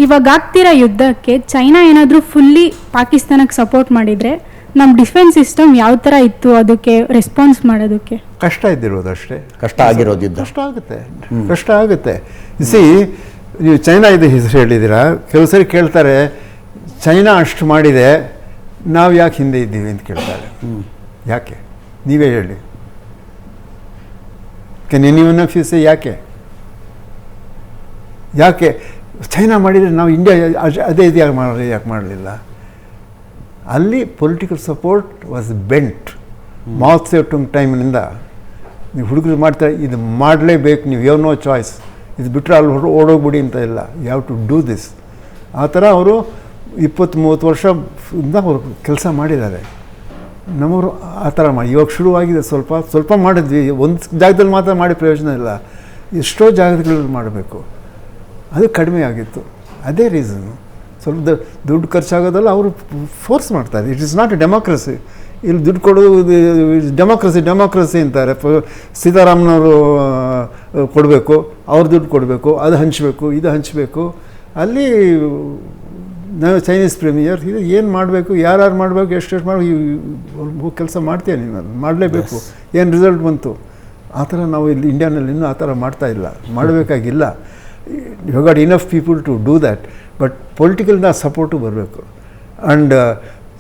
ಇವಾಗ ಆಗ್ತಿರೋ ಯುದ್ಧಕ್ಕೆ ಚೈನಾ ಏನಾದರೂ ಫುಲ್ಲಿ ಪಾಕಿಸ್ತಾನಕ್ಕೆ ಸಪೋರ್ಟ್ ಮಾಡಿದರೆ ನಮ್ಮ ಡಿಫೆನ್ಸ್ ಸಿಸ್ಟಮ್ ಯಾವ ಥರ ಇತ್ತು ಅದಕ್ಕೆ ರೆಸ್ಪಾನ್ಸ್ ಮಾಡೋದಕ್ಕೆ? ಕಷ್ಟ ಇದ್ದಿರೋದು ಅಷ್ಟೇ. ಕಷ್ಟ ಆಗಿರೋದು ಯುದ್ಧ ಕಷ್ಟ ಆಗುತ್ತೆ. ಸಿ, ನೀವು ಚೈನಾ ಇದು ಹೆಸರು ಹೇಳಿದ್ದೀರಾ, ಕೆಲವು ಸರಿ ಕೇಳ್ತಾರೆ ಚೈನಾ ಅಷ್ಟು ಮಾಡಿದೆ ನಾವು ಯಾಕೆ ಹಿಂದೆ ಇದ್ದೀವಿ ಅಂತ ಕೇಳ್ತಾರೆ. ಯಾಕೆ ನೀವೇ ಹೇಳಿ. ಎನಿವನ್ ಆಫ್ ಯು ಸೇ ಯಾಕೆ ಚೈನಾ ಮಾಡಿದರೆ ನಾವು ಇಂಡಿಯಾ ಅದೇ ಇದು ಯಾಕೆ ಮಾಡಲಿಲ್ಲ? ಅಲ್ಲಿ political support was bent. Mark ಸೇವ್ಟುಂಗ್ ಟೈಮ್ನಿಂದ ನೀವು ಹುಡುಗರು ಮಾಡ್ತಾರೆ, ಇದು ಮಾಡಲೇಬೇಕು, ನೀವು ಯು ನೋ ಚಾಯ್ಸ್, ಇದು ಬಿಟ್ಟರೆ ಅಲ್ಲಿ ಓಡೋಗ್ಬಿಡಿ ಅಂತ ಇಲ್ಲ, you have to do this. ಆ ಥರ ಅವರು 20-30 ವರ್ಷದಿಂದ ಅವರು ಕೆಲಸ ಮಾಡಿದ್ದಾರೆ. ನಮ್ಮವರು ಆ ಥರ ಮಾಡಿ ಇವಾಗ ಶುರುವಾಗಿದೆ. ಸ್ವಲ್ಪ ಮಾಡಿದ್ವಿ, ಒಂದು ಜಾಗದಲ್ಲಿ ಮಾತ್ರ ಮಾಡಿ ಪ್ರಯೋಜನ ಇಲ್ಲ, ಎಷ್ಟೋ ಜಾಗಗಳಲ್ಲಿ ಮಾಡಬೇಕು. ಅದು ಕಡಿಮೆ ಆಗಿತ್ತು. ಅದೇ ರೀಸನು. ಸ್ವಲ್ಪ ದುಡ್ಡು ಖರ್ಚಾಗೋದಲ್ಲ, ಅವರು ಫೋರ್ಸ್ ಮಾಡ್ತಾರೆ. It is not A democracy. ಇಲ್ಲಿ ದುಡ್ಡು ಕೊಡೋದು ಡೆಮೋಕ್ರಸಿ ಅಂತಾರೆ. ಸೀತಾರಾಮನವರು ಕೊಡಬೇಕು, ಅವ್ರ ದುಡ್ಡು ಕೊಡಬೇಕು, ಅದು ಹಂಚಬೇಕು, ಇದು ಹಂಚಬೇಕು. ಅಲ್ಲಿ ನಾವು ಚೈನೀಸ್ ಪ್ರೀಮಿಯರ್ ಇದು ಏನು ಮಾಡಬೇಕು, ಯಾರು ಮಾಡಬೇಕು, ಎಷ್ಟು ಮಾಡಬೇಕು, ಕೆಲಸ ಮಾಡ್ತೀಯ ನೀನು, ಅದು ಮಾಡಲೇಬೇಕು. ಏನು ರಿಸಲ್ಟ್ ಬಂತು? ಆ ಥರ ನಾವು ಇಲ್ಲಿ ಇಂಡಿಯಾನಲ್ಲಿ ಇನ್ನೂ ಆ ಥರ ಮಾಡ್ತಾಯಿಲ್ಲ, ಮಾಡಬೇಕಾಗಿಲ್ಲ. You got enough people to do that. But ಪೊಲಿಟಿಕಲ್ನ ಸಪೋರ್ಟು ಬರಬೇಕು. ಆ್ಯಂಡ್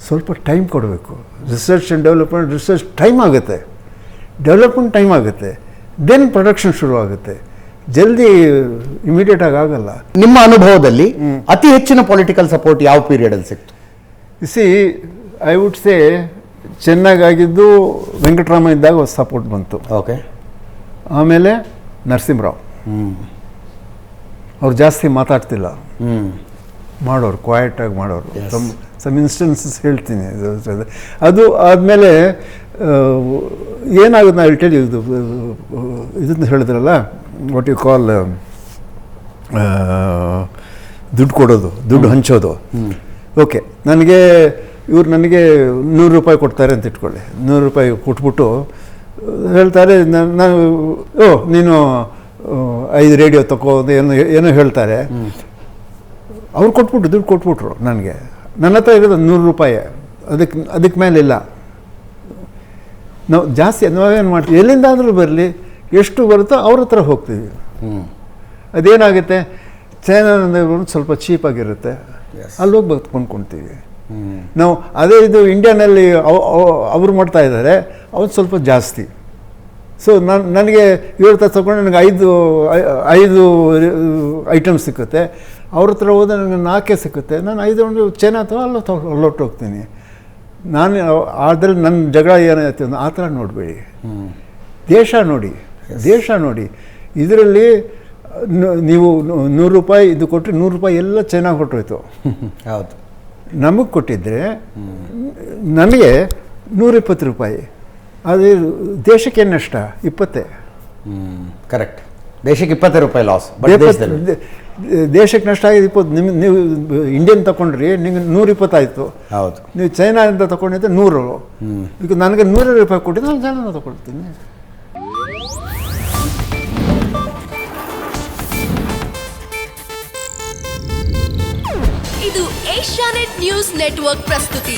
ಸ್ವಲ್ಪ ಟೈಮ್ ಕೊಡಬೇಕು. ರಿಸರ್ಚ್ ಆ್ಯಂಡ್ ರಿಸರ್ಚ್ ಟೈಮ್ ಆಗುತ್ತೆ, ಡೆವಲಪ್ಮೆಂಟ್ ಟೈಮ್ ಆಗುತ್ತೆ, ದೆನ್ ಪ್ರೊಡಕ್ಷನ್ ಶುರು ಆಗುತ್ತೆ. ಜಲ್ದಿ ಇಮಿಡಿಯೇಟಾಗಿ ಆಗಲ್ಲ. ನಿಮ್ಮ ಅನುಭವದಲ್ಲಿ ಅತಿ ಹೆಚ್ಚಿನ ಪೊಲಿಟಿಕಲ್ ಸಪೋರ್ಟ್ ಯಾವ ಪೀರಿಯಡಲ್ಲಿ ಸಿಕ್ತು? ಸಿ, ಐ ವುಡ್ ಸೇ ಚೆನ್ನಾಗಾಗಿದ್ದು ವೆಂಕಟರಾಮ ಇದ್ದಾಗ ಸಪೋರ್ಟ್ ಬಂತು. ಓಕೆ. ಆಮೇಲೆ ನರಸಿಂಹರಾವ್ ಅವ್ರು ಜಾಸ್ತಿ ಮಾತಾಡ್ತಿಲ್ಲ, ಮಾಡೋರು, ಕ್ವಾಯಟಾಗಿ ಮಾಡೋರು. ಸಮ್ ಇನ್ಸ್ಟೆನ್ಸಸ್ ಹೇಳ್ತೀನಿ. ಅದು ಆದಮೇಲೆ ಏನಾಗುತ್ತೆ, ನಾವು ಹೇಳ್ತೇಳಿ ಇದನ್ನು ಹೇಳಿದ್ರಲ್ಲ, ವಾಟ್ ಯು ಕಾಲ್ ದುಡ್ಡು ಕೊಡೋದು, ದುಡ್ಡು ಹಂಚೋದು. ಓಕೆ, ಇವ್ರು ನನಗೆ 100 ರೂಪಾಯಿ ಕೊಡ್ತಾರೆ ಅಂತ ಇಟ್ಕೊಳ್ಳಿ. 100 ರೂಪಾಯಿ ಕೊಟ್ಬಿಟ್ಟು ಹೇಳ್ತಾರೆ, ನೀನು 5 ರೇಡಿಯೋ ತಗೋದು ಏನೋ ಹೇಳ್ತಾರೆ. ಅವ್ರು ದುಡ್ಡು ಕೊಟ್ಬಿಟ್ರು ನನಗೆ. ನನ್ನ ಹತ್ರ ಇರೋದು 100 ರೂಪಾಯಿ, ಅದಕ್ಕೆ ಮೇಲೆ ಇಲ್ಲ. ನಾವು ಜಾಸ್ತಿ ನಾವೇನು ಮಾಡ್ತೀವಿ, ಎಲ್ಲಿಂದಾದರೂ ಬರಲಿ, ಎಷ್ಟು ಬರುತ್ತೋ ಅವ್ರ ಹತ್ರ ಹೋಗ್ತೀವಿ. ಅದೇನಾಗುತ್ತೆ, ಚೈನಾ ಸ್ವಲ್ಪ ಚೀಪಾಗಿರುತ್ತೆ, ಅಲ್ಲಿ ಹೋಗಿ ಕೊಂಡ್ಕೊಳ್ತೀವಿ ನಾವು. ಅದೇ ಇದು ಇಂಡಿಯಾನಲ್ಲಿ ಅವ್ರು ಮಾಡ್ತಾ ಇದ್ದಾರೆ, ಅವ್ರು ಸ್ವಲ್ಪ ಜಾಸ್ತಿ. ಸೊ ನನಗೆ 7 ತಾಸು ತಗೊಂಡು ನನಗೆ 5 ಐಟಮ್ಸ್ ಸಿಕ್ಕುತ್ತೆ. ಅವ್ರ ಹತ್ರ ಹೋದರೆ ನನಗೆ 4 ಸಿಕ್ಕುತ್ತೆ. ನಾನು 5 ಚೈನಾ ಅಥವಾ ಅಲ್ಲೊಟ್ಟು ಹೋಗ್ತೀನಿ. ನಾನು ಅದ್ರಲ್ಲಿ ನನ್ನ ಜಗಳ ಏನಾಯ್ತು ಆ ಥರ ನೋಡಬೇಡಿ. ದೇಶ ನೋಡಿ. ಇದರಲ್ಲಿ ನೀವು 100 ರೂಪಾಯಿ ಇದು ಕೊಟ್ಟರೆ 100 ರೂಪಾಯಿ ಎಲ್ಲ ಚೈನಾಗೆ ಹೊರಟೋಯ್ತು. ಹೌದು. ನಮಗೆ ಕೊಟ್ಟಿದ್ದರೆ ನನಗೆ 120 ರೂಪಾಯಿ. ಅದು ದೇಶಕ್ಕೆ ನಷ್ಟ 20. ಕರೆಕ್ಟ್. ದೇಶಕ್ಕೆ 20 ರೂಪಾಯಿ ಲಾಸ್. ದೇಶಕ್ಕೆ ನಷ್ಟ ಆಗಿದೆ 20. ನೀವು ಇಂಡಿಯನ್ ತಗೊಂಡ್ರಿ, ನಿಮಗೆ 120 ಆಯಿತು. ಹೌದು. ನೀವು ಚೈನಾದಿಂದ ತಗೊಂಡಿದ್ದೆ 100. ಈಗ ನನಗೆ 100 ರೂಪಾಯಿ ಕೊಟ್ಟಿದ್ದು ನಾನು ಚೈನಾದ ತಗೊಳ್ತೀನಿ. ಇದು ಏಷ್ಯಾನೆಟ್ ನ್ಯೂಸ್ ನೆಟ್ವರ್ಕ್ ಪ್ರಸ್ತುತಿ.